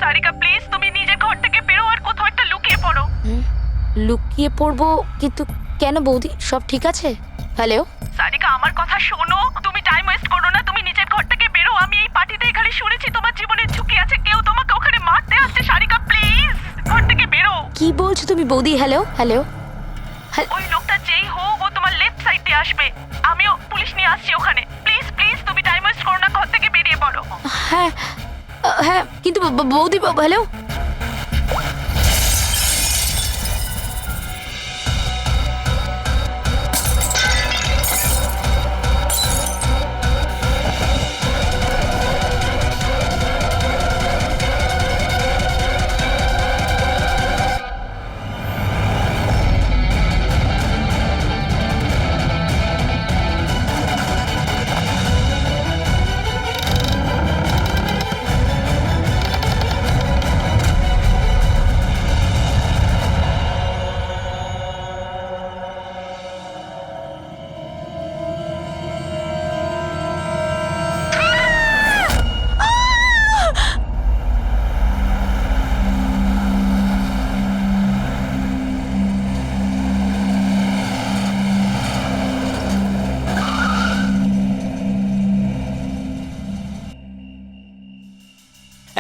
Sarika please তুমি নিজের ঘর থেকে বেরো আর কোথাও একটা লুকিয়ে পড়ো। লুকিয়ে পড়বো? কিন্তু কেন বৌদি, সব ঠিক আছে? হ্যালো সারিকা আমার কথা শোনো, তুমি টাইম ওয়েস্ট করো না, তুমি নিজের ঘর থেকে বেরো। আমি এই পার্টিতে এখানে শুনেছি তোমার জীবনের ঝুঁকি আছে, কেউ তোমাকে ওখানে মারতে আসছে। সারিকা প্লিজ ঘর থেকে বেরো। কি বলছো তুমি বৌদি? Hello hello. ওই লোকটা যেই হোক ও তোমার লেফট সাইড দিয়ে আসবে, আমিও পুলিশ নিয়ে আসছি ওখানে। প্লিজ প্লিজ তুমি টাইম ওয়েস্ট করো না, ঘর থেকে বেরিয়ে পড়ো। হ্যাঁ হ্যাঁ, কিন্তু বৌদি হ্যালো।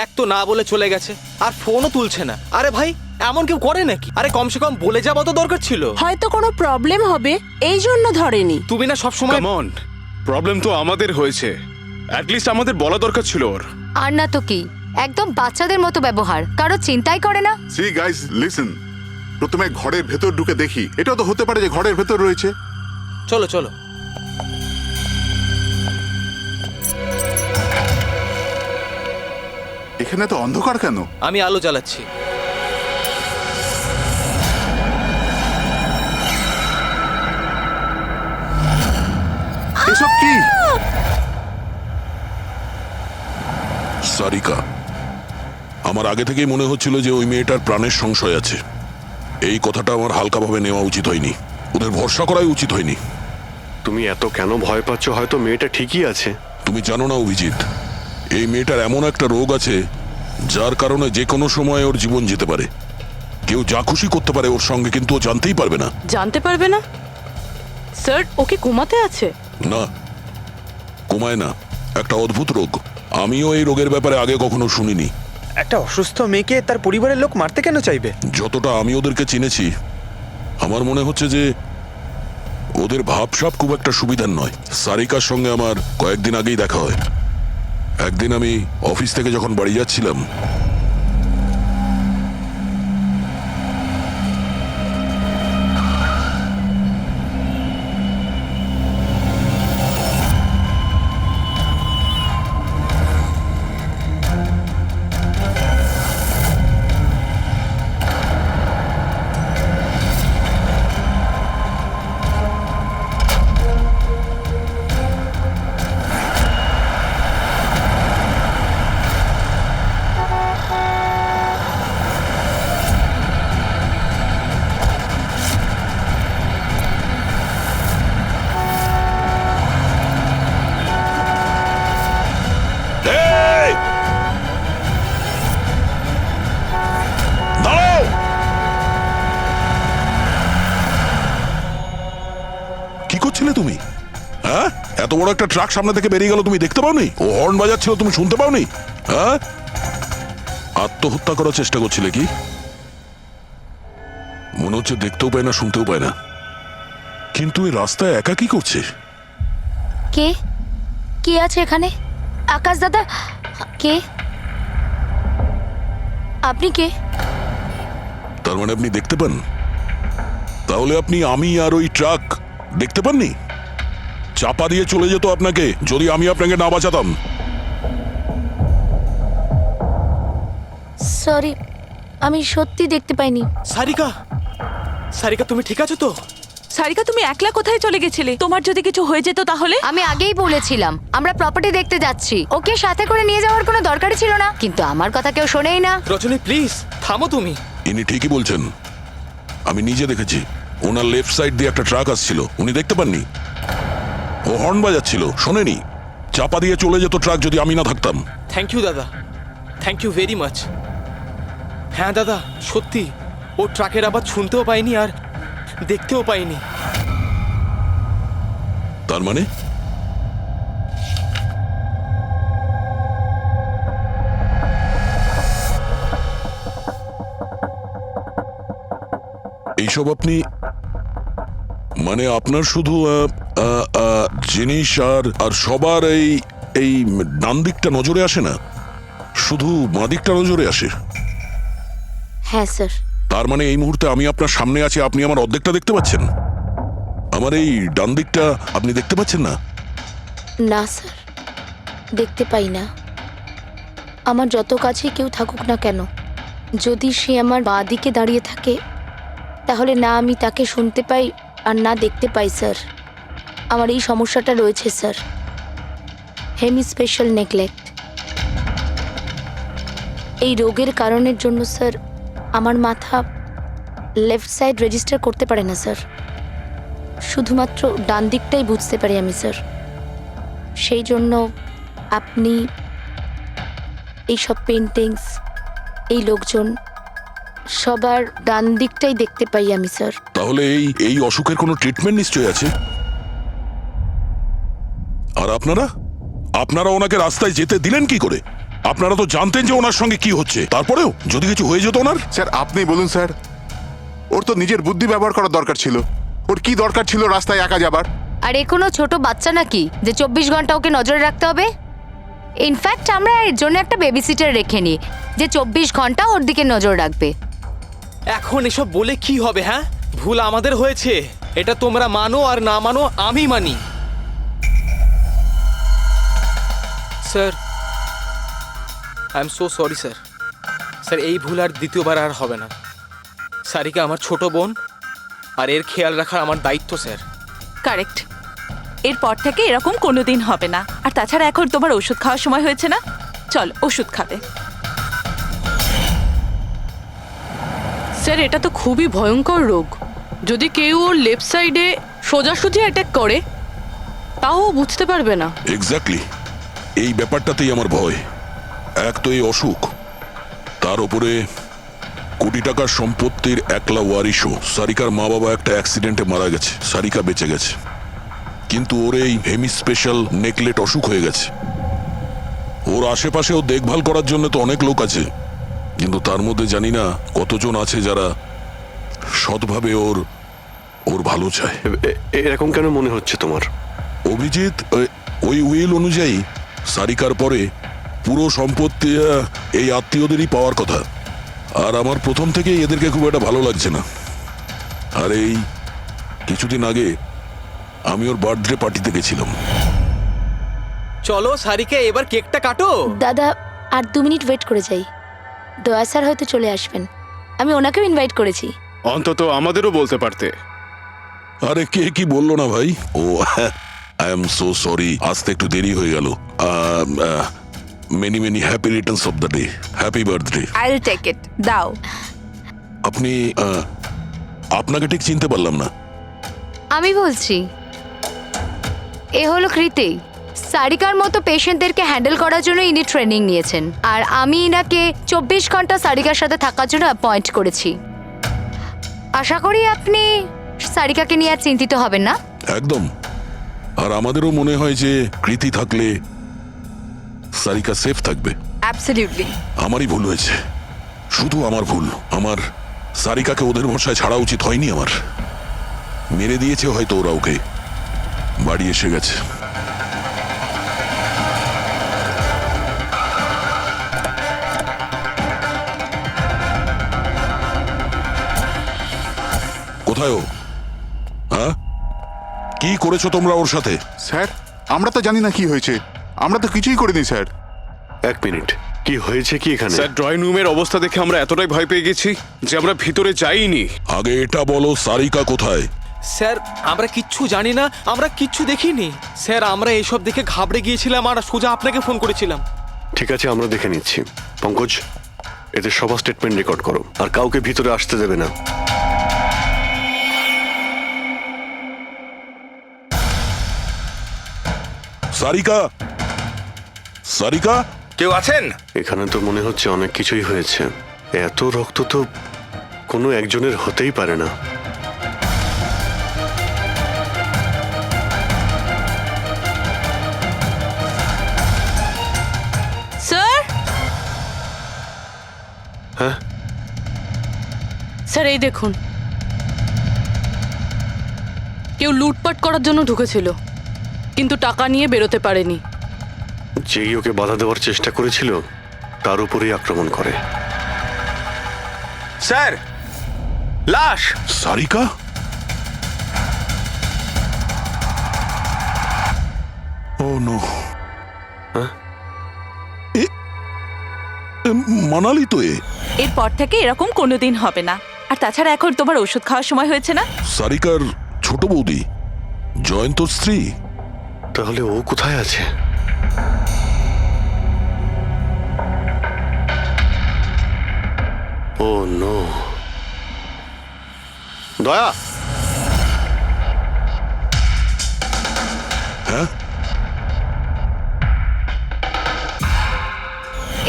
এক তো না বলে চলে গেছে, আর ফোনও তুলছে না। আরে ভাই, এমন কেউ করে নাকি? আরে কমসে কম বলে যাওয়া তো দরকার ছিল। হয়তো কোনো প্রবলেম হবে এই জন্য ধরেনি। তুমি না সব সময় কাম অন, প্রবলেম তো আমাদের হয়েছে, অ্যাটলিস্ট আমাদের বলা দরকার ছিল ওর। আর না তো কি, একদম বাচ্চাদের মতো ব্যবহার, কারো চিন্তাই করে না। সি গাইস লিসেন, প্রথমে ঘরের ভেতর ঢুকে দেখি। এটাও তো হতে পারে যে ঘরের ভেতর রয়েছে। চলো চলো। এখানে তো অন্ধকার কেন? আমি আলো জ্বালাচ্ছি। এসব কি? সারিকা, আমার আগে থেকেই মনে হচ্ছিল যে ওই মেয়েটার প্রাণের সংশয় আছে। এই কথাটা আমার হালকাভাবে নেওয়া উচিত হয়নি, ওদের ভরসা করাই উচিত হয়নি। তুমি এত কেন ভয় পাচ্ছ? হয়তো মেয়েটা ঠিকই আছে। তুমি জানো না অভিজিৎ, এই মেয়েটার এমন একটা রোগ আছে যার কারণে যে কোনো সময় ওর জীবন যেতে পারে। কেউ যা খুশি করতে পারে ওর সঙ্গে, কিন্তু ও জানতেই পারবে না। জানতে পারবে না? স্যার, ওকে ঘুমাতে আছে? না, কমায় না, একটা অদ্ভুত রোগ। আমিও এই রোগের ব্যাপারে আগে কখনো শুনিনি। একটা অসুস্থ মেয়েকে তার পরিবারের লোক মারতে কেন চাইবে? যতটা আমি ওদেরকে চিনেছি, আমার মনে হচ্ছে যে ওদের ভাবসাব খুব একটা সুবিধার নয়। সারিকার সঙ্গে আমার কয়েকদিন আগেই দেখা হয়। একদিন আমি অফিস থেকে যখন বাড়ি যাচ্ছিলাম, কি করছিলে তুমি? হ্যাঁ, এত বড় একটা ট্রাক সামনে থেকে বেরিয়ে গেল, তুমি দেখতে পাওনি? ও হর্ন বাজাচ্ছিল, তুমি শুনতে পাওনি? হ্যাঁ, আত্মহত্যা করার চেষ্টা করছিলে কি? মনে হচ্ছে দেখতেও পায় না, শুনতেও পায় না। কিন্তু এই রাস্তায় একা কি করছে? কে কে আছে এখানে? আকাশ দাদা, কে আপনি? কে? তার মানে আপনি দেখতে পান? তাহলে আপনি আমি আর ওই ট্রাক দেখতে পাননি? চাপা দিয়ে চলে যেত আপনাকে যদি আমি আপনাকে না বাঁচাতাম। সরি, আমি সত্যি দেখতে পাইনি। সারিকা, সারিকা তুমি ঠিক আছো তো? সারিকা, তুমি একলা কোথায় চলে গেছিলে? তোমার যদি কিছু হয়ে যেত তাহলে? আমি আগেই বলেছিলাম আমরা প্রপার্টি দেখতে যাচ্ছি, ওকে সাথে করে নিয়ে যাওয়ার কোনো দরকারই ছিল না, কিন্তু আমার কথা কেউ শোনেই না। রজনী প্লিজ থামো তুমি। ইনি ঠিকই বলছেন, আমি নিজে দেখেছি। ওনার লেফট সাইড দিয়ে একটা ট্রাক আসছিল, উনি দেখতে পাননি। ও হর্ন বাজাচ্ছিল, শোনেনি। চাপা দিয়ে চলে যেত ট্রাক যদি আমি না থাকতাম। থ্যাংক ইউ দাদা, থ্যাংক ইউ ভেরি মাচ। হ্যাঁ দাদা, সত্যি ও ট্রাকের আবার শুনতেও পাইনি আর দেখতেও পাইনি। তার মানে এইসব আপনি মানে আপনার শুধু জিনিস আর সবার এই ডান দিকটা নজরে আসে না, শুধু বাঁ দিকটা নজরে আসে। হ্যাঁ স্যার। তার মানে এই মুহূর্তে আমি আপনার সামনে আছি, আপনি আমার অর্ধেকটা দেখতে পাচ্ছেন, আমার এই ডান দিকটা আপনি দেখতে পাচ্ছেন না? না স্যার, দেখতে পাই না। আমার যত কাছে কেউ থাকুক না কেন, যদি সে আমার বাঁ দিকে দাঁড়িয়ে থাকে তাহলে না আমি তাকে শুনতে পাই আর না দেখতে পাই স্যার। আমার এই সমস্যাটা রয়েছে স্যার, হেমি স্পেশাল নেগলেক্ট। এই রোগের কারণের জন্য স্যার আমার মাথা লেফট সাইড রেজিস্টার করতে পারে না স্যার, শুধুমাত্র ডান দিকটাই বুঝতে পারি আমি স্যার। সেই জন্য আপনি এইসব পেন্টিংস, এই লোকজন সবার ডান দিকটাই দেখতে পাই আমি স্যার। তাহলে এই অসুখের কোনো ট্রিটমেন্ট নিশ্চয়ই আছে। আর আপনারা ওনাকে রাস্তায় যেতে দিলেন কি করে? আপনারা তো জানতেন যে ওনার সঙ্গে কি হচ্ছে, তারপরেও যদি কিছু হয়ে যেত ওনার। স্যার আপনি বলুন স্যার, ওর তো নিজের বুদ্ধি ব্যবহার করার দরকার ছিল। ওর কি দরকার ছিল রাস্তায় একা যাবার? আর এ কোনো ছোট বাচ্চা নাকি যে 24 ঘন্টা ওকে নজরে রাখতে হবে? ইনফ্যাক্ট আমরা এর জন্য একটা বেবি সিটার রেখে নিই যে 24 ঘন্টা ওর দিকে নজর রাখবে। এখন এসব বলে কি হবে? হ্যাঁ, ভুল আমাদের হয়েছে, এটা তোমরা মানো আর না মানো আমি মানি। Sir, I am so sorry sir. Sir এই ভুল আর দ্বিতীয়বার আর হবে না। সারিকা আমার ছোট বোন, আর এর খেয়াল রাখার আমার দায়িত্ব স্যার। কারেক্ট। এরপর থেকে এরকম কোনোদিন হবে না। আর তাছাড়া এখন তোমার ওষুধ খাওয়ার সময় হয়েছে না, চল ওষুধ খাবে। স্যার এটা তো খুবই ভয়ঙ্কর রোগ। যদি কেউ ওর লেফট সাইডে সোজাসুজি অ্যাটাক করে তাও ও বুঝতে পারবে না। এক্স্যাক্টলি, এই ব্যাপারটাতেই আমার ভয়। এক তো এই অসুখ, তার উপরে কোটি টাকার সম্পত্তির একলা ওয়ারিশও। সারিকার মা বাবা একটা অ্যাক্সিডেন্টে মারা গেছে, সারিকা বেঁচে গেছে, কিন্তু ওর এই হেমি স্পেশাল নেকলেট অসুখ হয়ে গেছে। ওর আশেপাশেও দেখভাল করার জন্য তো অনেক লোক আছে, কিন্তু তার মধ্যে জানি না কতজন আছে যারা সৎভাবে ওর ভালো চায়। এরকম কেন মনে হচ্ছে তোমার? অভিজিৎ, ওই উইল অনুযায়ী সারিকার পরে পুরো সম্পত্তি এই আত্মীয়দেরই পাওয়ার কথা। আর আমার প্রথম থেকেই এদেরকে খুব একটা ভালো লাগছে না। আর এই কিছুদিন আগে আমি ওর বার্থডে পার্টিতে গেছিলাম। চলো সারিকা, এবার কেকটা কাটো। দাদা আর 2 মিনিট ওয়েট করে যাই, দয়া স্যার হয়তো চলে আসবেন। আমি ওনাকেও ইনভাইট করেছি। অন্তত আমাদেরও বলতে পারতে। আরে কে কি বললো না ভাই? Oh I am so sorry, আসতে একটু দেরি হয়ে গেল। Many many happy returns of the day, happy birthday. I will take it, দাও। আপনি আপনাকে ঠিক চিনতে পারলাম না। আমি বলছি, এ হলো কৃতি। সারিকার মতো পেশেন্টদেরকে হ্যান্ডেল করার জন্য ইনি ট্রেনিং নিয়েছেন, আর আমি ইনাকে 24 ঘন্টা সারিকার সাথে থাকার জন্য অ্যাপয়েন্ট করেছি। আশা করি আপনি সারিকাকে নিয়ে আর চিন্তিত হবেন না। একদম। আর আমাদেরও মনে হয় যে কৃতি থাকলে সারিকা সেফ থাকবে। অ্যাবসলিউটলি। আমারই ভুল হয়েছে, শুধু আমার ভুল। আমার সারিকাকে ওদের ভরসায় ছাড়া উচিত হয়নি। আমার মেরে দিয়েছে হয়তো ওরা, ওকে বাড়ি এসে গেছে। কোথায় ও? হ্যাঁ, কি করেছো তোমরা ওর সাথে? স্যার আমরা তো জানি না কি হয়েছে, আমরা তো কিছুই করিনি স্যার। 1 মিনিট, কি হয়েছে কি এখানে? স্যার, ড্রয়িং রুমের অবস্থা দেখে আমরা এতটাই ভয় পেয়ে গেছি যে আমরা ভিতরে যাইনি। আগে এটা বলো, সারিকা কোথায়? স্যার আমরা কিচ্ছু জানি না, আমরা কিচ্ছু দেখিনি স্যার। আমরা এইসব দেখে ঘাবড়ে গিয়েছিলাম আর সোজা আপনাকে ফোন করেছিলাম। ঠিক আছে, আমরা দেখে নিচ্ছি। পঙ্কজ, এদের সবার স্টেটমেন্ট রেকর্ড করো, আর কাউকে ভিতরে আসতে দেবে না। সারিকা, সারিকা কেউ আছেন? এখানে তো মনে হচ্ছে অনেক কিছুই হয়েছে। এত রক্ত তো কোনো একজনের হতেই পারে না। স্যার হ্যাঁ, স্যার এই দেখুন, কেউ লুটপাট করার জন্য ঢুকেছিল কিন্তু টাকা নিয়ে বেরোতে পারেনি। যেই ওকে বাধা দেওয়ার চেষ্টা করেছিল তার উপরেই আক্রমণ করে। স্যার, লাশ! সারিকা? ও নো। হ্যাঁ? মানালি তো এ। এরপর থেকে এরকম কোনোদিন হবে না। আর তাছাড়া এখন তোমার ওষুধ খাওয়ার সময় হয়েছে না? সারিকার ছোট বৌদি, জয়ন্তর স্ত্রী। তাহলে ও কোথায় আছে? ও নো। দয়া, হ্যাঁ?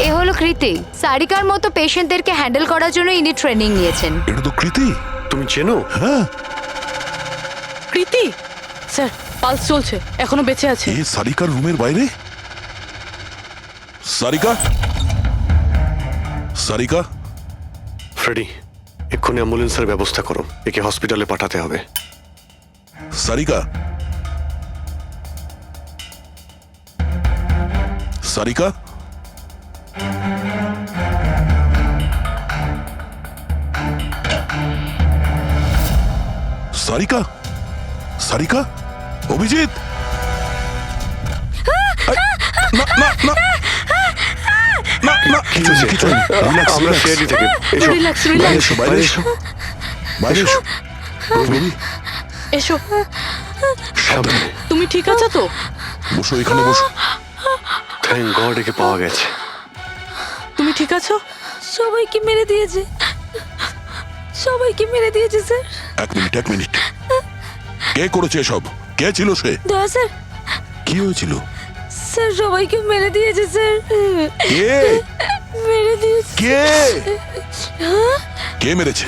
এ হলো কৃতি। সারিকার মতো পেশেন্টদেরকে হ্যান্ডেল করার জন্য ইনি ট্রেনিং নিয়েছেন। এটা তো কৃতি। তুমি চেনো? হ্যাঁ, কৃতি স্যার, পালস চলছে, এখনো বেঁচে আছে। এ সারিকার রুমের বাইরে? সারিকা? সারিকা? ফ্রেডি, এক্ষুনি অ্যাম্বুলেন্সের ব্যবস্থা করো, একে হসপিটালে পাঠাতে হবে। সারিকা? সারিকা? সারিকা? সারিকা? অভিজিৎ? না না না না না, কিছু নেই, কিছু নেই। Relax, আমরা relax. সিআইডি থেকে। এসো, রিল্যাক্স, বাইরে রিল্যাক্স, এসো, বাইরে এসো, বাইরে এসো। রবি, এসো। সাবধানে। তুমি ঠিক আছো তো? বসো, এখানে বসো। থ্যাংক গড একে পাওয়া গেছে। তুমি ঠিক আছো? সবাইকে মেরে দিয়েছে, সবাইকে মেরে দিয়েছে স্যার। এক মিনিট, এক মিনিট। কে করেছে এসব? কে ছিল সে? দয়া স্যার, কি হয়েছিল? স্যার সবাইকে মেরে দিয়েছে স্যার, কে? মেরে দিয়েছে, কে? কে মেরেছে?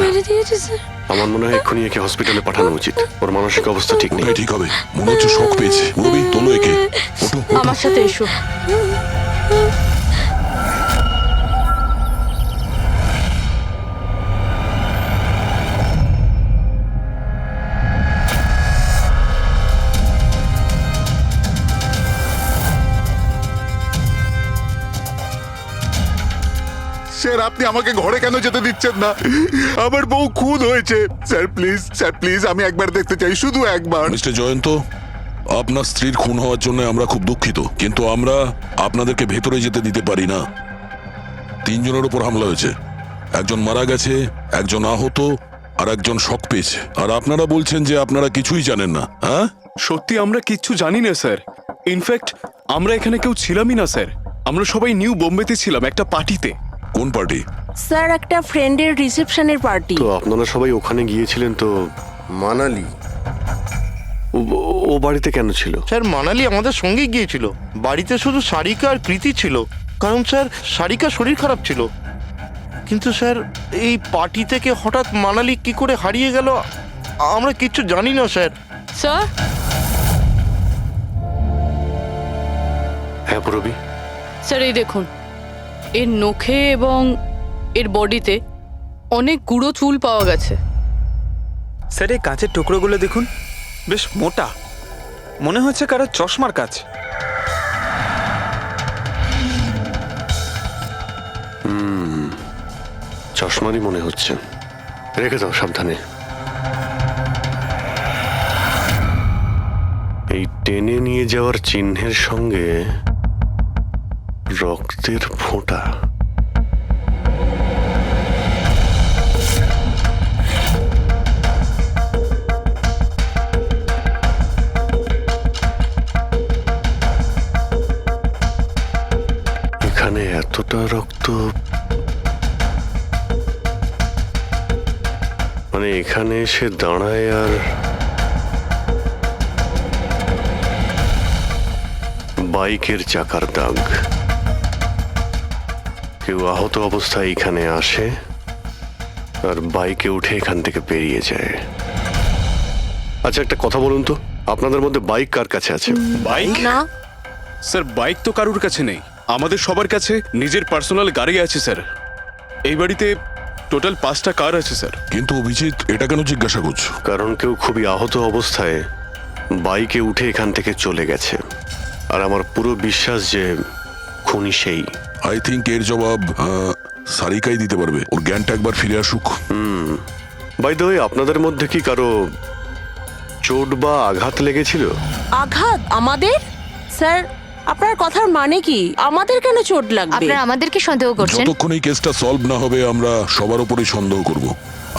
মেরে দিয়েছে স্যার। আমার মনে হয় এক্ষুনি একে হসপিটালে পাঠানো উচিত, ওর মানসিক অবস্থা ঠিক নেই। ওটাই ঠিক হবে, মনে হচ্ছে শক পেয়েছে। রবি, তোলো একে। ওঠো, ওঠো। আমার সাথে এসো। স্যার, আপনি আমাকে ঘরে কেন যেতে দিচ্ছেন না? আমার বউ খুন হয়েছে। স্যার প্লিজ, স্যার প্লিজ, আমি একবার দেখতে চাই, শুধু একবার। মিস্টার জয়ন্ত, আপনার স্ত্রীর খুন হওয়ার জন্য আমরা খুব দুঃখিত, কিন্তু আমরা আপনাদেরকে ভেতরে যেতে দিতে পারি না। 3 জনের উপর হামলা হয়েছে, একজন মারা গেছে, একজন আহত, আর একজন শক পেয়েছে। আর আপনারা বলছেন যে আপনারা কিছুই জানেন না। হ্যাঁ, সত্যি আমরা কিচ্ছু জানি না স্যার। ইনফ্যাক্ট আমরা এখানে কেউ ছিলামই না স্যার। আমরা সবাই নিউ বোম্বেতে ছিলাম একটা পার্টিতে। কোন পার্টি? স্যার একটা ফ্রেন্ডের রিসেপশনের পার্টি। তো আপনারা সবাই ওখানে গিয়েছিলেন তো? মানালি। ও বাড়িতে কেন ছিল? স্যার মানালি আমাদের সঙ্গে গিয়েছিল, বাড়িতে শুধু সারিকা আর কৃতি ছিল, কারণ স্যার সারিকা শরীর খারাপ ছিল। কিন্তু স্যার এই পার্টি থেকে হঠাৎ মানালি কি করে হারিয়ে গেল আমরা কিচ্ছু জানি না স্যার। স্যার, হ্যাঁ রবি। স্যার এই দেখুন, এর নখে এবং এর বডিতে অনেক গুঁড়ো চুল পাওয়া গেছে। স্যার, এই কাঁচের টুকরোগুলো দেখুন, বেশ মোটা, মনে হচ্ছে কারো চশমার কাজ। চশমারই মনে হচ্ছে। রেখে দাও সাবধানে। এই টেনে নিয়ে যাওয়ার চিহ্নের সঙ্গে রক্তের ফোঁটা। এখানে এতটা রক্ত, মানে এখানে এসে দাঁড়ায় আর বাইকের চাকার দাগ। কেউ আহত অবস্থায় এখানে আসে আর বাইকে উঠে এখান থেকে বেরিয়ে যায়। আচ্ছা একটা কথা বলুন তো, আপনাদের মধ্যে বাইক কার কাছে আছে? বাইক? না স্যার বাইক তো কারুর কাছে নেই, আমাদের সবার কাছে নিজের পার্সোনাল গাড়ি আছে স্যার। এই বাড়িতে টোটাল 5টা কার আছে স্যার। কিন্তু অভিজিৎ এটা কেন জিজ্ঞাসা করছো? কারণ কেউ খুবই আহত অবস্থায় বাইকে উঠে এখান থেকে চলে গেছে, আর আমার পুরো বিশ্বাস যে খুনি সেই। আই থিঙ্ক এর জবাব সারিকাই দিতে পারবে। ওর জ্ঞানটা একবার ফিরে আসুক। বাই দ্য ওয়ে, আপনাদের মধ্যে কি কারো চোট বা আঘাত লেগেছিল? আঘাত আমাদের? স্যার আপনার কথার মানে কি? আমাদের কেন চোট লাগবে? আপনারা আমাদেরকে সন্দেহ করছেন? যতক্ষণ এই কেসটা সলভ না হবে আমরা সবার উপরেই সন্দেহ করব।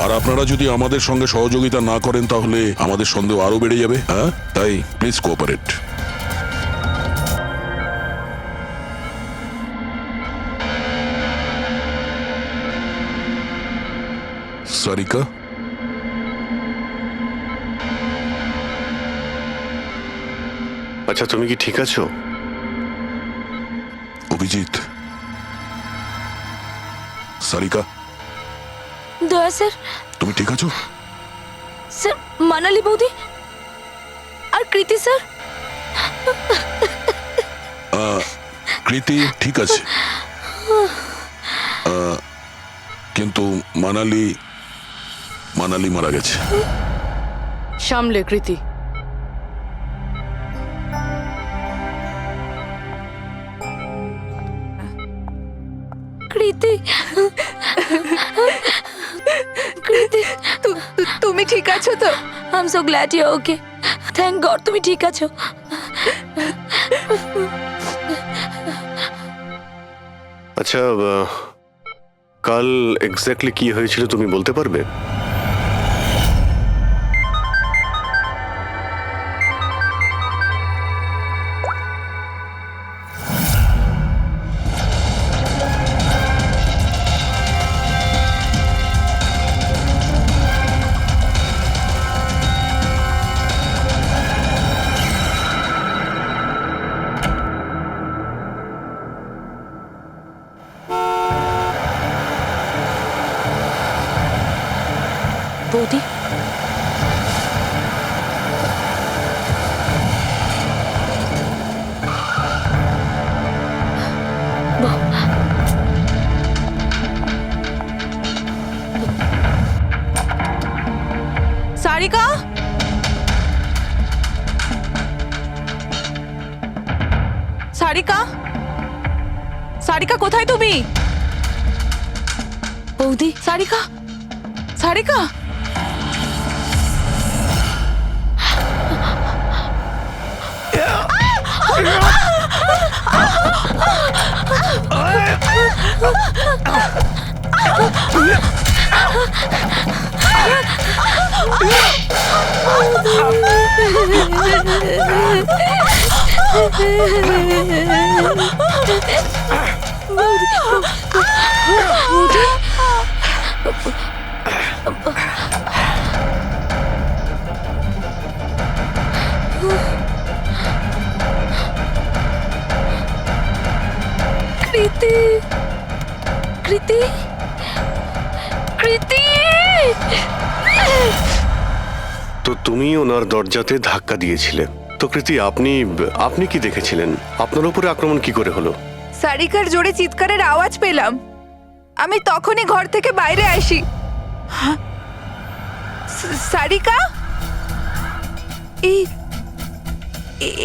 আর আপনারা যদি আমাদের সঙ্গে সহযোগিতা না করেন তাহলে আমাদের সন্দেহ আরো বেড়ে যাবে। হ্যাঁ, তাই প্লিজ কোঅপারেট। সারিকা, আচ্ছা তুমি কি ঠিক আছো? অভিজিৎ, সারিকা, দয়া স্যার। তুমি ঠিক আছো? স্যার মানালি বৌদি আর কৃতি স্যার। কৃতি ঠিক আছে, কিন্তু মানালি মারা গেছে। সামলে কৃতি। কৃতি কৃতি তুমি ঠিক আছো তো? I am so glad you okay. Thank God তুমি ঠিক আছো। আচ্ছা কাল এক্স্যাক্টলি কি হয়েছিল তুমি বলতে পারবে? বৌদি সারিকা, সারিকা, সারিকা কোথায় তুমি? বৌদি সারিকা, সারিকা, কৃতি কৃতি কৃতি। তো তুমি ওনার দরজাতে ধাক্কা দিয়েছিলে তো কৃতি, আপনি কি দেখেছিলেন? আপনার উপরে আক্রমণ কি করে হলো? সারিকার জোরে চিৎকারের আওয়াজ পেলাম, আমি তখনই ঘর থেকে বাইরে আসি। সারিকা,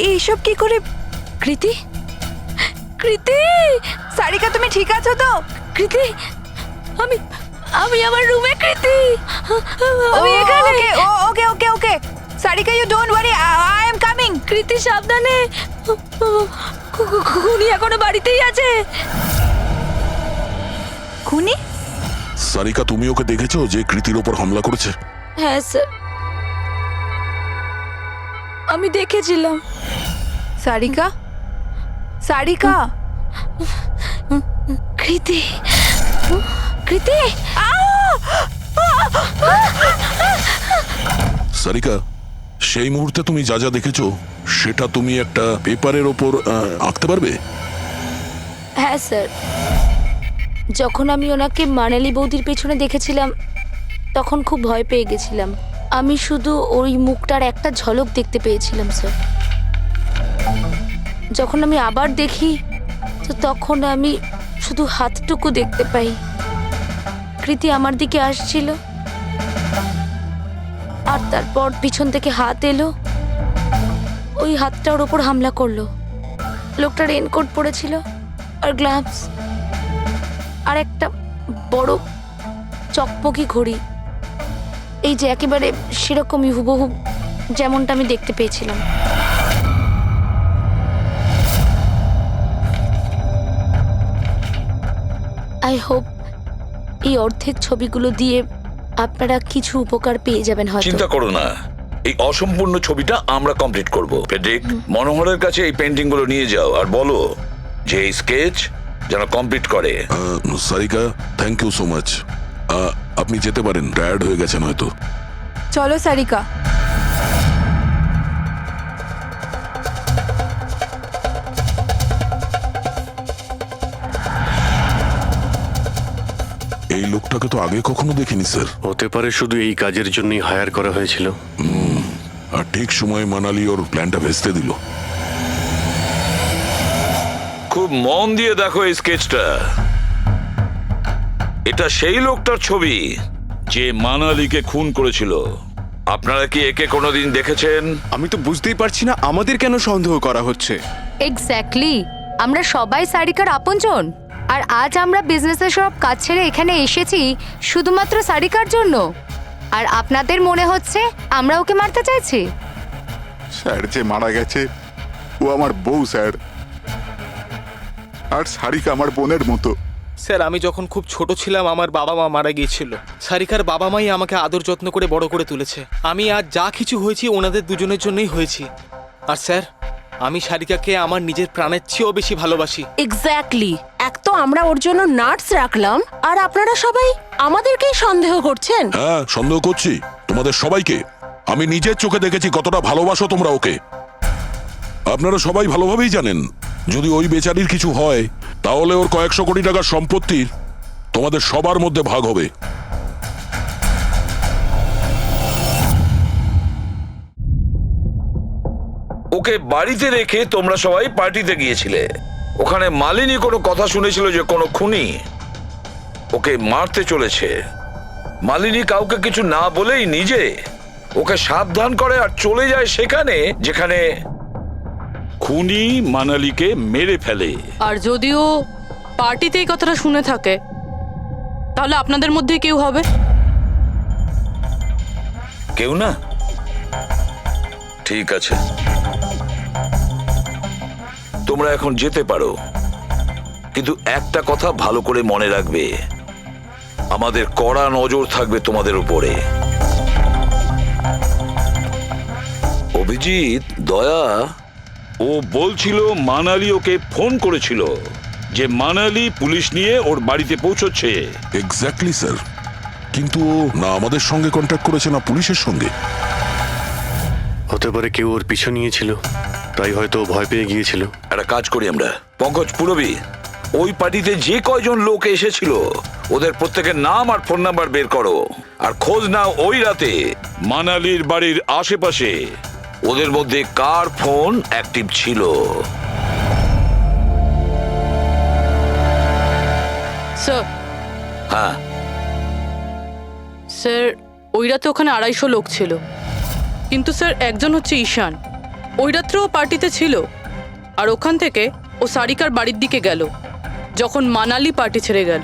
এইসব কি করে? কৃতি কৃতি সারিকা তুমি ঠিক আছো তো? কৃতি আমি আমি আমার রুমে। কৃতি আমি এখানে। Okay okay okay Sarika, you don't worry, I am coming. Kriti সাবধানে, খুনি এখনো বাড়িতেই আছে। খুনি? সারিকা, তুমি ওকে দেখেছো যে কৃতির ওপর হামলা করেছে? হ্যাঁ স্যার, আমি দেখেছিলাম। সারিকা, সারিকা, কৃতি কৃতি। সারিকা, সেই মুহূর্তে তুমি যা যা দেখেছো সেটা তুমি একটা পেপারের ওপর আঁকতে পারবে? হ্যাঁ স্যার। যখন আমি ওনাকে মানালি বৌদির পেছনে দেখেছিলাম তখন খুব ভয় পেয়ে গেছিলাম। আমি শুধু ওই মুখটার একটা ঝলক দেখতে পেয়েছিলাম স্যার। যখন আমি আবার দেখি তো তখন আমি শুধু হাতটুকু দেখতে পাই। কৃতি আমার দিকে আসছিল আর তারপর পিছন থেকে হাত এলো, ওই হাতটা ওর ওপর হামলা করলো। লোকটা রেনকোট পরেছিল আর গ্লাভস আর একটা বড় চকমকি ঘড়ি, এই যে একেবারে সেরকমই হুবহু যেমনটা আমি দেখতে পেয়েছিলাম। আই হোপ এই অর্ধেক ছবিগুলো দিয়ে আপনারা কিছু উপকার পেয়ে যাবেন হয়তো। চিন্তা করো না, এই অসম্পূর্ণ ছবিটা আমরা কমপ্লিট করব। ফেডরিক, মনোহরের কাছে এই পেন্টিং গুলো নিয়ে যাও আর বলো যে এই স্কেচ যেন কমপ্লিট করে। Sarika, thank you so much. আপনি যেতে পারেন, টায়ার্ড হয়ে গেছেন হয়তো। চলো সারিকা। এই লোকটাকে তো আগে কখনো দেখিনি স্যার। হতে পারে শুধু এই কাজের জন্যই হায়ার করা হয়েছিল। আর ঠিক সময় মানালি ওর প্ল্যানটা ভেস্তে দিল। খুব মন দিয়ে দেখো এই স্কেচটা। এটা সেই লোকটার ছবি যে মানালিকে খুন করেছিল। আপনারা কি একে কোনোদিন দেখেছেন? আমি তো বুঝতেই পারছি না আমাদের কেন সন্দেহ করা হচ্ছে। এক্স্যাক্টলি, আমরা সবাই সারিকার আপনজন। আর আজ আমরা বিজনেসের সব কাজ ছেড়ে এখানে এসেছি শুধুমাত্র সারিকার জন্য। আর আপনাদের মনে হচ্ছে আমরা ওকে মারতে চাইছি? স্যার যে মারা গেছে ও আমার বউ স্যার, আর সারিকা আমার বোনের মতো। স্যার আমি যখন খুব ছোট ছিলাম আমার বাবা মা মারা গিয়েছিল। সারিকার বাবা মাই আমাকে আদর যত্ন করে বড় করে তুলেছে। আমি আজ যা কিছু হয়েছি ওনাদের দুজনের জন্যই হয়েছি। আর স্যার আমি সারিকাকে আমার নিজের প্রাণের চেয়েও বেশি ভালোবাসি। এক্স্যাক্টলি, এক তো আমরা ওর জন্য নার্স রাখলাম আর আপনারা সবাই আমাদেরকেই সন্দেহ করছেন। হ্যাঁ, সন্দেহ করছি তোমাদের সবাইকে। আমি নিজের চোখে দেখেছি কতটা ভালোবাসো তোমরা ওকে। আপনারা সবাই ভালোভাবেই জানেন যদি ওই বেচারির কিছু হয় তাহলে ওর কয়েকশো কোটি টাকার সম্পত্তির তোমাদের সবার মধ্যে ভাগ হবে। ওকে বাড়িতে রেখে তোমরা সবাই পার্টিতে গিয়েছিলে। ওখানে মালিনী কোনো কথা শুনেছিল যে কোনো খুনি ওকে মারতে চলেছে। মালিনী কাউকে কিছু না বলেই নিজে ওকে সাবধান করে আর চলে যায় সেখানে যেখানে খুনি মানালিকে মেরে ফেলে। আর যদিও পার্টিতে এই কথাটা শুনে থাকে তাহলে আপনাদের মধ্যে কেউ হবে? কেউ না? ঠিক আছে, তোমরা এখন যেতে পারো, কিন্তু একটা কথা ভালো করে মনে রাখবে, আমাদের কড়া নজর থাকবে তোমাদের উপরে। অভিজিৎ, দয়া, ও বলছিল মানালি ওকে ফোন করেছিল যে মানালি পুলিশ নিয়ে ওর বাড়িতে পৌঁছচ্ছে। এক্স্যাক্টলি স্যার, কিন্তু ও না আমাদের সঙ্গে কন্ট্যাক্ট করেছে না পুলিশের সঙ্গে। হতে পারে কেউ ওর পিছু নিয়েছিল, তাই হয়তো ও ভয় পেয়ে গিয়েছিল। একটা কাজ করি আমরা, পঙ্কজ পুরবী, ওই পার্টিতে যে কয়জন লোক এসেছিল ওদের প্রত্যেকের নাম আর ফোন নাম্বার বের করো আর খোঁজ নাও ওই রাতে মানালির বাড়ির আশেপাশে ওদের মধ্যে কার ফোন অ্যাক্টিভ ছিল। স্যার। হ্যাঁ স্যার, ওই রাতে ওখানে 250 লোক ছিল, কিন্তু স্যার একজন হচ্ছে ঈশান। ওই রাত্রেও পার্টিতে ছিল আর ওখান থেকে ও সারিকার বাড়ির দিকে গেল যখন মানালি পার্টি ছেড়ে গেল।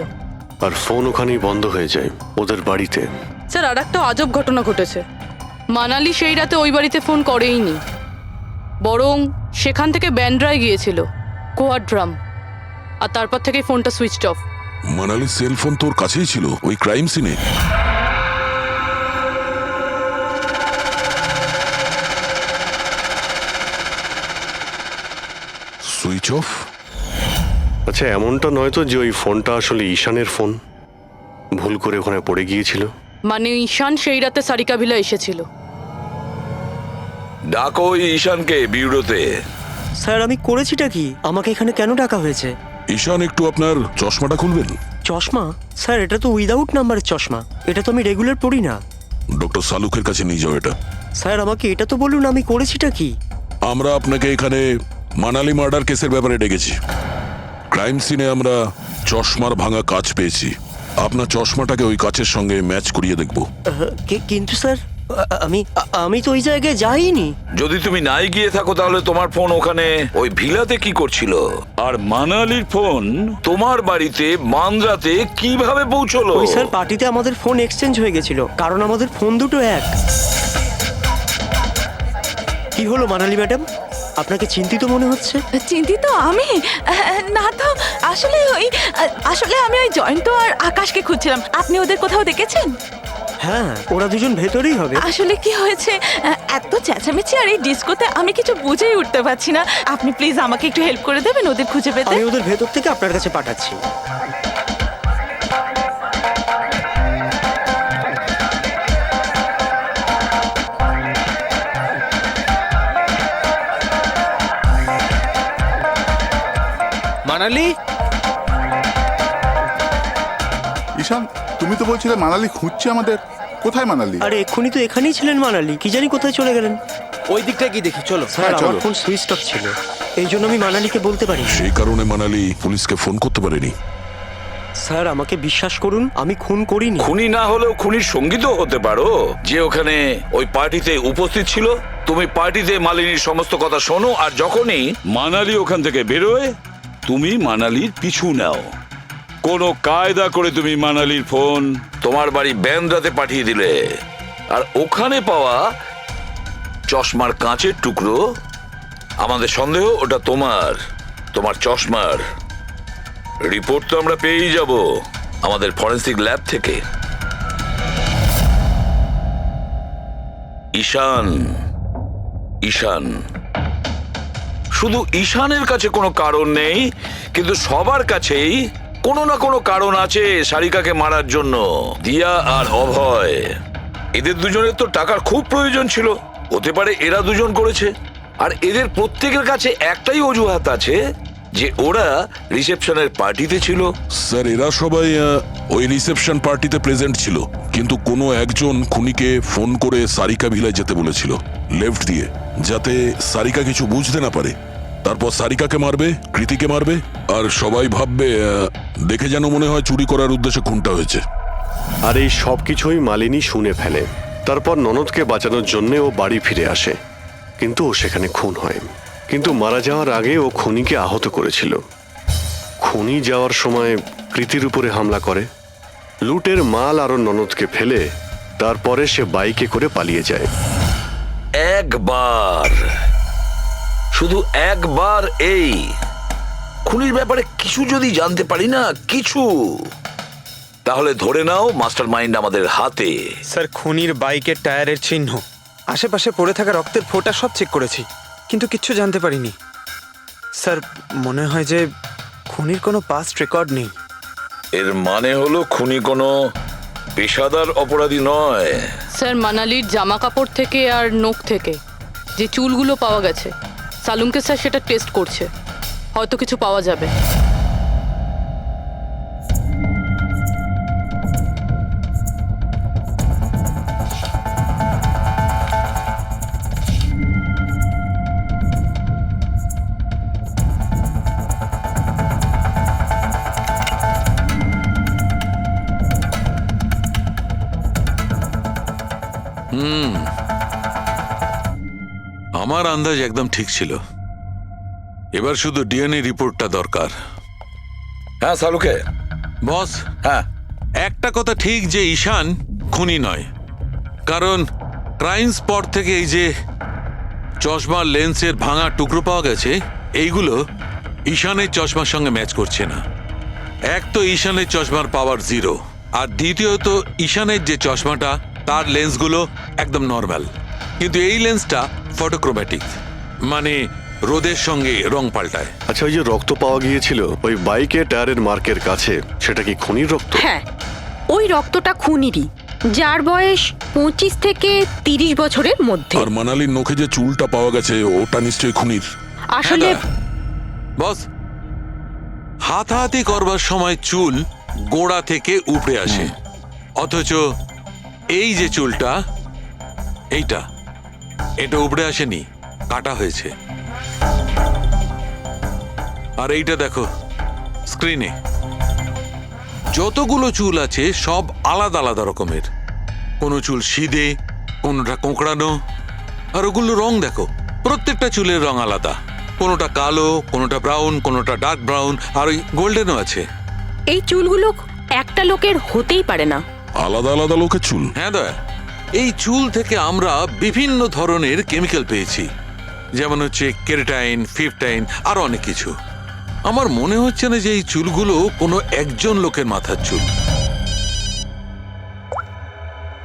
আর ফোন ওখানেই বন্ধ হয়ে যায় ওদের বাড়িতে। স্যার আর একটা আজব ঘটনা ঘটেছে। মানালি সেই রাতে ওই বাড়িতে ফোন করেইনি, বরং সেখান থেকে ব্যান্ড্রায় গিয়েছিল কোয়াড্রাম, আর তারপর থেকে ফোনটা সুইচড অফ। মানালির সেল ফোন তোর কাছেই ছিল ওই ক্রাইম সিনে? Switch off? আচ্ছা, এমনটা নয় তো যে ওই ফোনটা আসলে ঈশানের ফোন, ভুল করে ওখানে পড়ে গিয়েছিল? মানে ঈশান সেই রাতে সারিকা ভিলা এসেছিল। ডাকো ঈশানকে বিউরোতে। স্যার আমি করেছিটা কি? আমাকে এখানে কেন ডাকা হয়েছে? ঈশান, একটু আপনার চশমাটা খুলবেন? চশমা? স্যার এটা তো উইদাউট নাম্বারের চশমা, এটা তো আমি রেগুলার পড়ি না। ডক্টর সালুকের কাছে নিয়ে যাও এটা। স্যার আমাকে এটা তো বলুন আমি করেছিটা কি? আমরা আপনাকে এখানে মানালি মার্ডার কেসের ব্যাপারে ডেকেছি। ক্রাইম সিনে আমরা চশমার ভাঙা কাঁচ পেয়েছি। আপনার চশমাটাকে ওই কাচের সঙ্গে ম্যাচ করিয়ে দেখব। কিন্তু স্যার আমি তো ওই জায়গায় যাইনি। যদি তুমি নাই গিয়ে থাকো তাহলে তোমার ফোন ওখানে ওই ভিলাতে কি করছিল? আর মানালির ফোন তোমার বাড়িতে মান্দ্রাতে কিভাবে পৌঁছলো? ওই স্যার পার্টিতে আমাদের ফোন এক্সচেঞ্জ হয়ে গেছিল, কারণ আমাদের ফোন দুটো এক। কি হলো মানালি ম্যাডাম, আপনাকে চিন্তিত মনে হচ্ছে? চিন্তিত আমি? না তো, আসলে আমি ওই জয়ন্ত আর আকাশকে খুঁজছিলাম। আপনি ওদের কোথাও দেখেছেন? হ্যাঁ, ওরা দুজন ভেতরেই হবে। আসলে কি হয়েছে, এত চেঁচামেচি আর এই ডিস্কোতে আমি কিছু বুঝেই উঠতে পারছি না। আপনি প্লিজ আমাকে একটু হেল্প করে দেবেন ওদের খুঁজে পেতে? আমি ওদের ভেতর থেকে আপনার কাছে পাঠাচ্ছি। মানালি, ঈশান, তুমি তো বলছিলে মানালি খুঁজছে আমাদের। কোথায় মানালি? আরে এক্ষুনি তো এখানেই ছিলেন মানালি, কি জানি কোথায় চলে গেলেন। ওই দিকটা কি দেখি, চলো। স্যার আমার ফোন সুইচ অফ ছিল, এই জন্য আমি মানালিকে বলতে পারি। সেই কারণে মানালি পুলিশকে ফোন করতে পারেনি। স্যার আমাকে বিশ্বাস করুন, আমি খুন করিনি। খুনি না হলেও খুনির সঙ্গী তো হতে পারো, যে ওখানে ওই পার্টিতে উপস্থিত ছিল। তুমি পার্টিতে মালিনীর সমস্ত কথা শোনো, আর যখনই মানালি ওখান থেকে বেরোয় তুমি মানালির পিছু নাও। কোনো কায়দা করে তুমি মানালির ফোন তোমার বাড়ি ব্যান্দ্রাতে পাঠিয়ে দিলে, আর ওখানে পাওয়া চশমার কাঁচের টুকরো, আমাদের সন্দেহ ওটা তোমার চশমার রিপোর্ট তো আমরা পেয়েই যাব আমাদের ফরেন্সিক ল্যাব থেকে। ঈশান শুধু ঈশানের কাছে কোনো কারণ নেই, কিন্তু সবার কাছেই কোনো না কোনো কারণ আছে সারিকাকে মারার জন্য। দিয়া আর অভয়, এদের দুজনের তো টাকার খুব প্রয়োজন ছিল, হতে পারে এরা দুজন করেছে। আর এদের প্রত্যেকের কাছে একটাই অজুহাত আছে যে ওরা রিসেপশনের পার্টিতে ছিল। স্যার এরা সবাই ওই রিসেপশন পার্টিতে প্রেজেন্ট ছিল, কিন্তু কোনো একজন খুনিকে ফোন করে সারিকা ভিলায় যেতে বলেছিল লেফট দিয়ে, যাতে সারিকা কিছু বুঝতে না পারে। তারপর সারিকাকে মারবে, কৃতিকে মারবে, আর সবাই ভাববে দেখে যেন মনে হয় চুরি করার উদ্দেশ্যে খুনটা হয়েছে। আর এই সব কিছুই মালিনী শুনে ফেলে। তারপর ননদকে বাঁচানোর জন্য ও বাড়ি ফিরে আসে, কিন্তু ও সেখানে খুন হয়। কিন্তু মারা যাওয়ার আগে ও খুনিকে আহত করেছিল। খুনি যাওয়ার সময় কৃতির উপরে হামলা করে, লুটের মাল আরো ননদকে ফেলে তারপরে সে বাইকে করে পালিয়ে যায়। শুধু একবার এই খুনির ব্যাপারে কিছু যদি জানতে পারি না, কিছু, তাহলে ধরে নাও মাস্টার মাইন্ড আমাদের হাতে। স্যার খুনির বাইকের টায়ারের চিহ্ন, আশেপাশে পড়ে থাকা রক্তের ফোঁটা সব চেক করেছি, কিন্তু কিচ্ছু জানতে পারিনি। স্যার মনে হয় যে খুনির কোনো পাস্ট রেকর্ড নেই। এর মানে হলো খুনি কোনো পেশাদার অপরাধী নয়। স্যার মানালির জামা কাপড় থেকে আর নখ থেকে যে চুলগুলো পাওয়া গেছে, সালুমকে স্যার সেটা টেস্ট করছে, হয়তো কিছু পাওয়া যাবে। আমার আন্দাজ একদম ঠিক ছিল, এবার শুধু ডিএনএ রিপোর্টটা দরকার। হ্যাঁ সালুকে বস, হ্যাঁ একটা কথা ঠিক যে ঈশান খুনি নয়, কারণ ক্রাইম স্পট থেকে এই যে চশমার লেন্সের ভাঙা টুকরো পাওয়া গেছে, এইগুলো ঈশানের চশমার সঙ্গে ম্যাচ করছে না। এক তো ঈশানের চশমার পাওয়ার 0, আর দ্বিতীয়ত ঈশানের যে চশমাটা তার লেন্সগুলো একদম নর্মাল, কিন্তু এই লেন্সটা ফটোক্রোম্যাটিক, মানে রোদের সঙ্গে রং পাল্টায়। আচ্ছা, ওই যে রক্ত পাওয়া গিয়েছিল ওই বাইকে টায়ারের মার্কের কাছে, সেটা কি খুনির রক্ত? হ্যাঁ, ওই রক্তটা খুনিরই, যার বয়স 25 থেকে 30 বছরের মধ্যে। আর মানালির নখে যে চুলটা পাওয়া গেছে ওটা নিশ্চয়ই খুনির। আসলে বস, হাতাহাতি করবার সময় চুল গোড়া থেকে উপড়ে আসে, অথচ এই যে চুলটা, এটা উপড়ে আসেনি, কাটা হয়েছে। আর এইটা দেখো স্ক্রিনে, যতগুলো চুল আছে সব আলাদা আলাদা রকমের। কোনো চুল সিধে, কোনোটা কোঁকড়ানো, আর ওগুলো রং দেখো, প্রত্যেকটা চুলের রং আলাদা। কোনোটা কালো, কোনোটা ব্রাউন, কোনোটা ডার্ক ব্রাউন, আর ওই গোল্ডেনও আছে। এই চুলগুলো একটা লোকের হতেই পারে না। আলাদা আলাদা লোকের চুল? হ্যাঁ দয়া, এই চুল থেকে আমরা বিভিন্ন ধরনের কেমিক্যাল পেয়েছি, যেমন হচ্ছে কেরাটিন, ফিফটাইন, আর অনেক কিছু। আমার মনে হচ্ছে না যে এই চুলগুলো কোনো একজন লোকের মাথার চুল।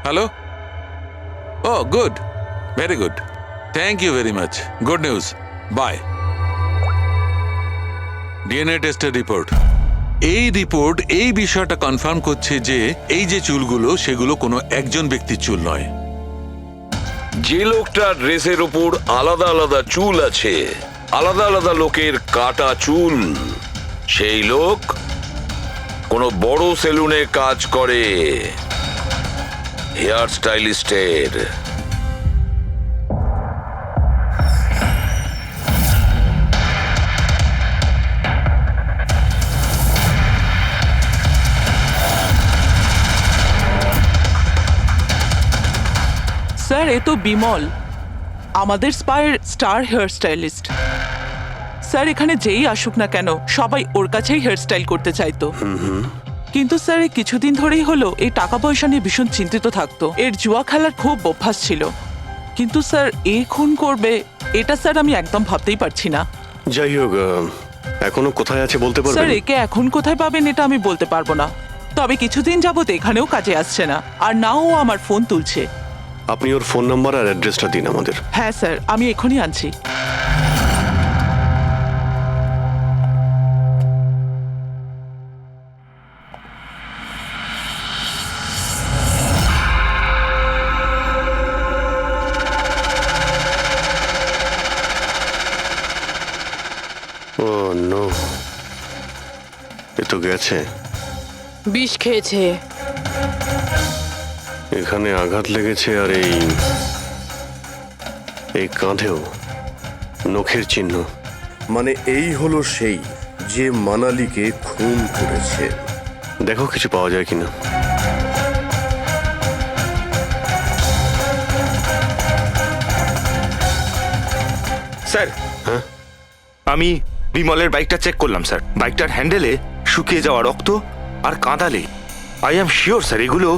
Hello, oh good, very good, thank you very much, good news, bye. DNA টেস্টের রিপোর্ট, এই রিপোর্ট এই বিষয়টা কনফার্ম করছে যে এই যে চুলগুলো সেগুলো কোনো একজন ব্যক্তির চুল নয়। যে লোকটার ড্রেসের ওপর আলাদা আলাদা চুল আছে, আলাদা আলাদা লোকের কাটা চুল, সেই লোক কোনো বড় সেলুনে কাজ করে, হেয়ার স্টাইলিস্টের। স্যার, এ তো বিমল, আমাদের স্পায়ের স্টার হেয়ার স্টাইলিস্ট। স্যার, এখানে যেই আসুক না কেন সবাই ওর কাছেই হেয়ার স্টাইল করতে চাইতো। কিন্তু স্যার, এই কিছুদিন ধরেই হলো এই টাকা পয়সা নিয়ে ভীষণ চিন্তিত থাকতো। এর জুয়া খেলার খুব অভ্যাস ছিল। কিন্তু স্যার, এই খুন করবে এটা স্যার আমি একদম ভাবতেই পারছি না। যাই হোক, এখনো কোথায় আছে বলতে স্যার, পারবেন? একে এখন কোথায় পাবেন এটা আমি বলতে পারবো না, তবে কিছুদিন যাবত এখানেও কাজে আসছে না, আর নাও আমার ফোন তুলছে। আপনি ওর ফোন নাম্বার আর অ্যাড্রেসটা দিন আমাদের। হ্যাঁ স্যার, আমি এখনই আনছি। ও নো, এ তো গেছে। বিষ খেয়েছে। এখানে আঘাত লেগেছে, আর এই কাঁধেও নখের চিহ্ন। মানে এই হলো সেই যে মানালিকে খুন করেছে। দেখো কিছু পাওয়া যায় কিনা। স্যার, হ্যাঁ, আমি বিমলের বাইকটা চেক করলাম স্যার। বাইকটার হ্যান্ডেলে শুকিয়ে যাওয়া রক্ত আর কাঁদালে আই এম শিওর স্যার এগুলো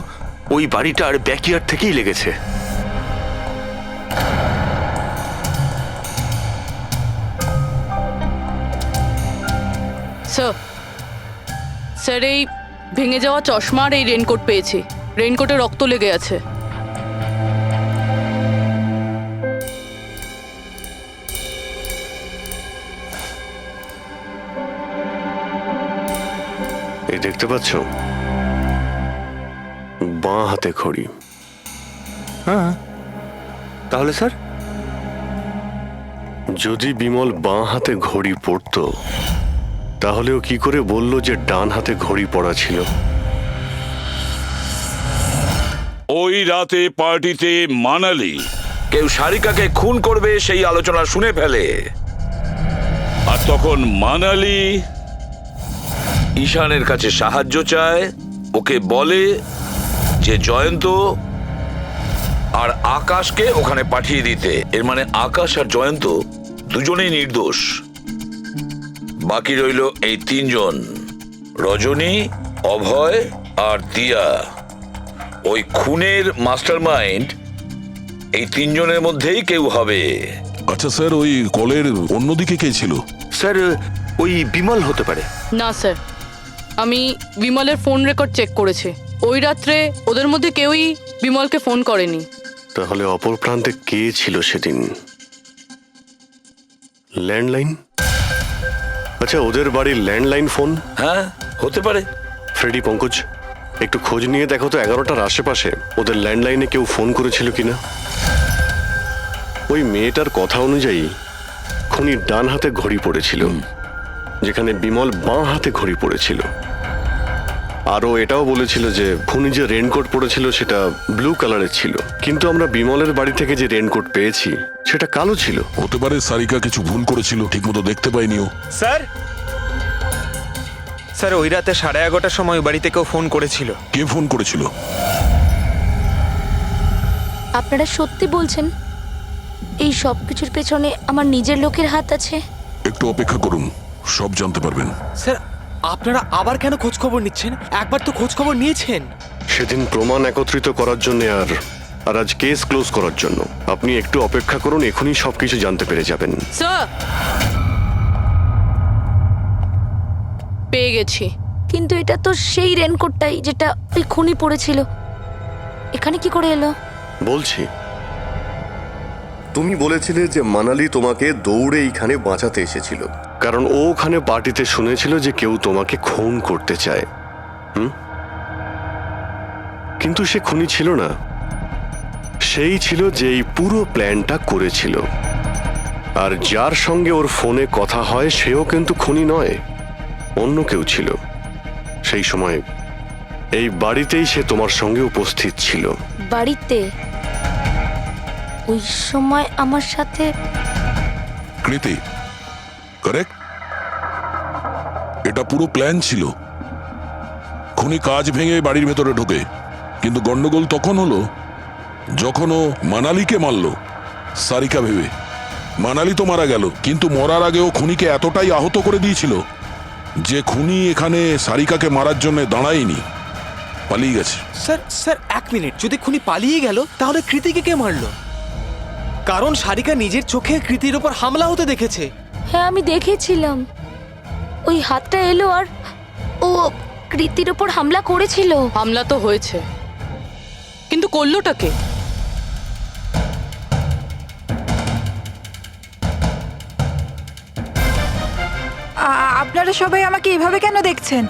ওই বাড়িটার ব্যাকইয়ার্ড থেকেই লেগেছে। স্যার, স্যার, এই ভেঙে যাওয়া চশমা আর এই রেনকোট পেয়েছি। রেনকোটে রক্ত লেগে আছে। এই দেখতে পাচ্ছ, বাঁ হাতে ঘড়ি। হ্যাঁ, তাহলে স্যার যদি বিমল বাঁ হাতে ঘড়ি পরতো তাহলে ও কি করে বলল যে ডান হাতে ঘড়ি পরা ছিল? ওই রাতে পার্টিতে মানালি কেউ সারিকাকে খুন করবে সেই আলোচনা শুনে ফেলে, আর তখন মানালি ঈশানের কাছে সাহায্য চায়। ওকে বলে যে জয়ন্ত আর আকাশকে ওখানে পাঠিয়ে দিতে। এর মানে আকাশ আর জয়ন্ত দুজনেই নির্দোষ। বাকি রইল এই তিনজন, রজনী, অভয় আর দিয়া। ওই খুনের মাস্টারমাইন্ড এই তিনজনের মধ্যেই কেউ হবে। আচ্ছা স্যার, ওই কলের অন্যদিকে কে ছিল? স্যার, ওই বিমল হতে পারে। না স্যার, আমি বিমলের ফোন রেকর্ড চেক করেছি। ওই রাত্রে ওদের মধ্যে কেউই বিমলকে ফোন করেনি। তাহলে অপর প্রান্তে কে ছিল সেদিন? ল্যান্ডলাইন? আচ্ছা, ওদের বাড়ির ল্যান্ডলাইন ফোন? হ্যাঁ, হতে পারে। ফ্রেডি, পঙ্কজ, একটু খোঁজ নিয়ে দেখো তো 11টার আশেপাশে ওদের ল্যান্ডলাইনে কেউ ফোন করেছিল কিনা। ওই মেয়েটার কথা অনুযায়ী খুনির ডান হাতে ঘড়ি পড়েছিল, যেখানে বিমল বাঁ হাতে ঘড়ি পড়েছিল। আর ও এটাও বলেছিল যে খুনি যে রেনকোট পরেছিল সেটা ব্লু কালারের ছিল, কিন্তু আমরা বিমলের বাড়ি থেকে যে রেনকোট পেয়েছি সেটা কালো ছিল। হতে পারে সারিকা কিছু ভুল করেছিল, ঠিকমতো দেখতে পাইনি ও। স্যার স্যার ওই রাতে 11:30টার সময় বাড়িতে কেউ ফোন করেছিল। কে ফোন করেছিল? আপনারা সত্যি বলছেন এই সব কিছুর পেছনে আমার নিজের লোকের হাত আছে? একটু অপেক্ষা করুন, সব জানতে পারবেন। স্যার আপনারা আবার কেন খোঁজ খবর নিচ্ছেন? একবার তো খোঁজ খবর নিয়েছেন। সেদিন প্রমাণ একত্রিত করার জন্য আর আজ কেস ক্লোজ করার জন্য। আপনি একটু অপেক্ষা করুন, এখনই সবকিছু জানতে পেরে যাবেন। স্যার, পেয়ে গেছি। কিন্তু এটা তো সেই রেনকোটটাই যেটা ওই খুনি পড়েছিল। এখানে কি করে এলো? বলছি, তুমি বলেছিলে যে মানালি তোমাকে দৌড়ে এইখানে বাঁচাতে এসেছিল। কারণ ও ওখানে পার্টিতে শুনেছিল যে কেউ তোমাকে খুন করতে চায়। কিন্তু সে খুনি ছিল না, সেই ছিল যে এই পুরো প্ল্যানটা করেছিল। আর যার সঙ্গে ওর ফোনে কথা হয় সেও কিন্তু খুনি নয়, অন্য কেউ ছিল। সেই সময় এই বাড়িতেই সে তোমার সঙ্গে উপস্থিত ছিল। বাড়িতে? ওই সময় আমার সাথে কৃতি, কারেক্ট? এটা পুরো প্ল্যান ছিল। খুনি কাজ ভেঙে বাড়ির ভেতরে ঢোকে, কিন্তু গন্ডগোল তখন হলো যখন ও মানালিকে মারল সারিকা ভেবে। মানালি তো মারা গেল, কিন্তু মরার আগে ও খুনিকে এতটাই আহত করে দিয়েছিল যে খুনি এখানে সারিকাকে মারার জন্য দাঁড়ায়নি, পালিয়ে গেছে। স্যার স্যার 1 মিনিট, যদি খুনি পালিয়ে গেল তাহলে কৃতিকে কে মারলো? কারণ সারিকা নিজের চোখে কৃতির ওপর হামলা হতে দেখেছে। হ্যাঁ, আমি দেখেছিলাম। ওই হাতটা এলো আর ও কৃতির ওপর হামলা করেছিল। হামলা তো হয়েছে, কিন্তু করলোটা কে? আপনারা সবাই আমাকে এভাবে কেন দেখছেন?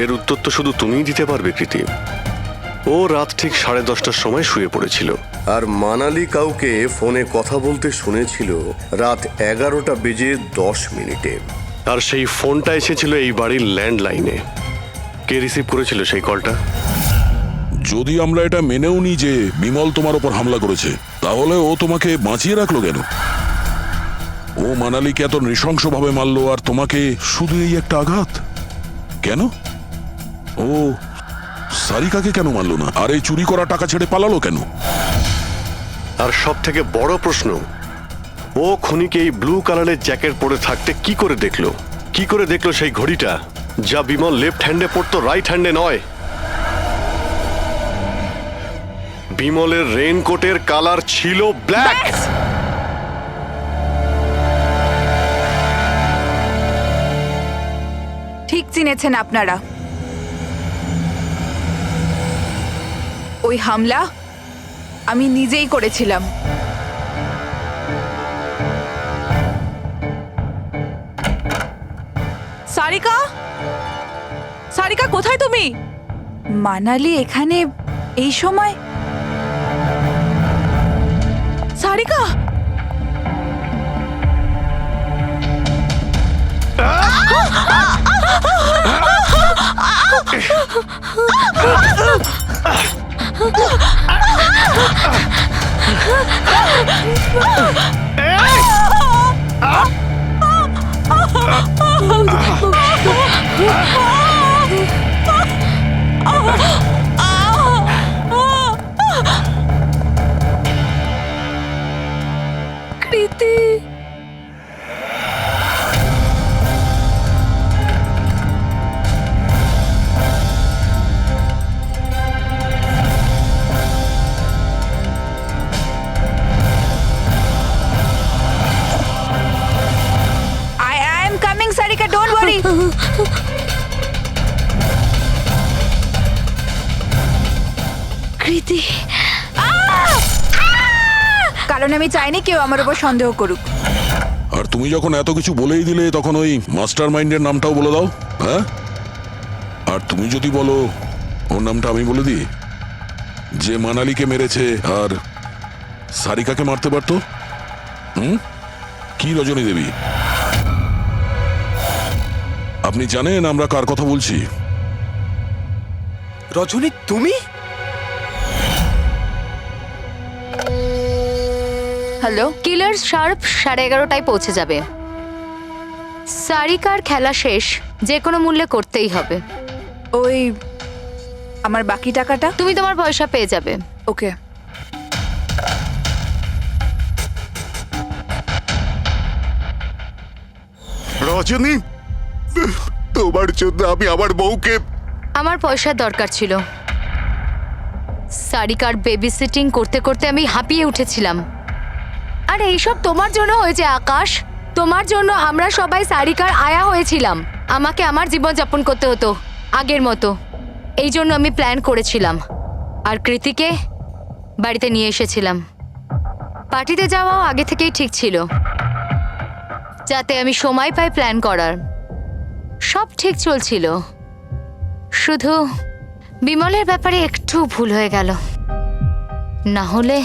এর উত্তর তো শুধু তুমিই দিতে পারবে কৃতি। ও রাত ঠিক 10:30টার সময় শুয়ে পড়েছিল। আর মানালি কাউকে ফোনে কথা বলতে শুনেছিল রাত 11:10 আর সেই ফোনটা এসেছিল এই বাড়ির ল্যান্ডলাইনে। কে রিসিভ করেছিল সেই কলটা? যদি আমরা এটা মেনেও নিই যে বিমল তোমার ওপর হামলা করেছে, তাহলে ও তোমাকে বাঁচিয়ে রাখলো কেন? ও মানালিকে এত নৃশংসভাবে মারলো, আর তোমাকে শুধু এই একটা আঘাত কেন? ও সারিকাকে কেন মারলো না? আর এই চুরি করা টাকা ছেড়ে পালালো কেন? আর সব থেকে বড় প্রশ্ন, ও খুনিকে এই ব্লু কালারের জ্যাকেট পরে থাকতে কি করে দেখলো? কি করে দেখলো সেই ঘড়িটা যা বিমল লেফট হ্যান্ডে পড়তো, রাইট হ্যান্ডে নয়? বিমলের রেইনকোটের কালার ছিল ব্ল্যাক। ঠিক চিনেছেন আপনারা। ওই হামলা আমি নিজেই করেছিলাম। সারিকা, সারিকা কোথায় তুমি? মানালি এখানে এই সময়? সারিকা, কৃতি, সারিকা, ডোন্ট ওয়ারি। কৃতি, কারণ আমি চাইনি কেউ আমার উপর সন্দেহ করুক। আর তুমি যখন এত কিছু বলেই দিলে, তখন ওই মাস্টার মাইন্ডের নামটাও বলে দাও। হ্যাঁ, আর তুমি যদি বলো ওর নামটা আমি বলে দিই, যে মানালিকে মেরেছে আর সারিকাকে মারতে পারতো। কি রজনী দেবী? আপনি জানেন আমরা কার কথা বলছি? রজনী, তুমি? হ্যালো, কিলার শার্প 11:30টায় পৌঁছে যাবে। সারিকার খেলা শেষ, যে কোনো মূল্যে করতেই হবে। ওই আমার বাকি টাকাটা? তুমি তোমার পয়সা পেয়ে যাবে। ওকে। রজনী, তোমার জন্য আমি আমার বউকে... আমার পয়সার দরকার ছিল। সারিকার বেবি সিটিং করতে করতে আমি হাঁপিয়ে উঠেছিলাম। আর এইসব তোমার জন্য হয়েছে আকাশ। তোমার জন্য আমরা সবাই সারিকার আয়া হয়েছিলাম। আমাকে আমার জীবন যাপন করতে হতো আগের মতো। এই জন্য আমি প্ল্যান করেছিলাম আর কৃতিকে বাড়িতে নিয়ে এসেছিলাম। পার্টিতে যাওয়াও আগে থেকেই ঠিক ছিল, যাতে আমি সময় পাই প্ল্যান করার। সব ঠিক চলছিল, শুধু বিমলের ব্যাপারে একটু ভুল হয়ে গেল। না হলে...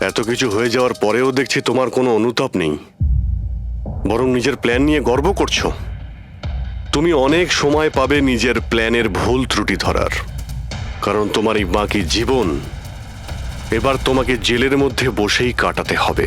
এত কিছু হয়ে যাওয়ার পরেও দেখছি তোমার কোনো অনুতাপ নেই, বরং নিজের প্ল্যান নিয়ে গর্ব করছো। তুমি অনেক সময় পাবে নিজের প্ল্যানের ভুল ত্রুটি ধরার, কারণ তোমার এই বাকি জীবন এবার তোমাকে জেলের মধ্যে বসেই কাটাতে হবে।